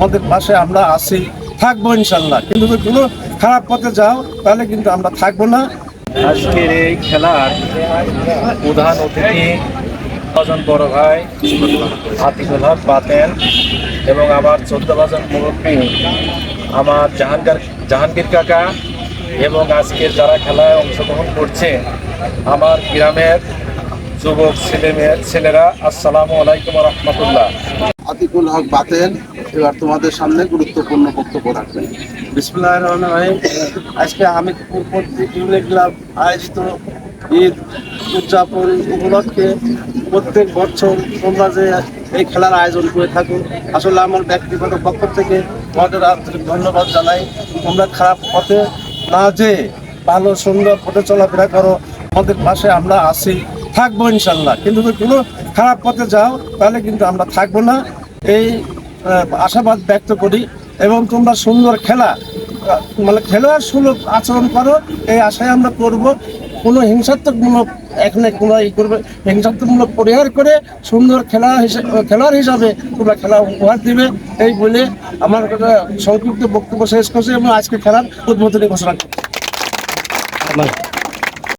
আমাদের পাশে আমরা আছি, থাকবো ইনশাল্লাহ। কিন্তু যদি কোনো খারাপ পথে যাও তাহলে কিন্তু আমরা থাকবো না। আজকের এই খেলার প্রধান অতিথি জন বড় ভাই আতিকুল হক বাতেন এবং আমার 14 জন মুরব্বী আমার জাহাঙ্গীর কাকা এবং আজকের যারা খেলায় অংশগ্রহণ করছে আমার গ্রামের যুবক ছেলেরা, আসসালামু আলাইকুম রহমতুল্লাহ। আতিকুল হক বাতেন এবার তোমাদের সামনে গুরুত্বপূর্ণ বক্তব্য রাখবেন। বিসমিল্লাহির রহমানির রহিম। আজকে হামিদপুর পত্রিক ইউনিট ক্লাব আয়োজিত ঈদ উদযাপন উপলক্ষে প্রত্যেক বছর তোমরা যে এই খেলার আয়োজন করে থাকো, আসলে আমার ব্যক্তিগত পক্ষ থেকে তোমাদের আন্তরিক ধন্যবাদ জানাই। তোমরা খারাপ পথে না যেয়ে ভালো সুন্দর পথে চলাফেরা করো। আমাদের পাশে আমরা আছি, থাকবো ইনশাল্লাহ। কিন্তু যদি কোনো খারাপ পথে যাও তাহলে কিন্তু আমরা থাকবো না, এই আশাবাদ ব্যক্ত করি। এবং তোমরা সুন্দর খেলা মানে খেলোয়াড় সুলভ আচরণ করো, এই আশায় আমরা করব। কোনো হিংসাত্মকমূলক এখানে কোনো করবে, হিংসাত্মকমূলক পরিহার করে সুন্দর খেলোয়াড় হিসাবে তোমরা খেলা উপহার দিবে, এই বলে আমার সংক্ষিপ্ত বক্তব্য শেষ করছি এবং আজকে খেলার উদ্বোধনী ঘোষণা করছি।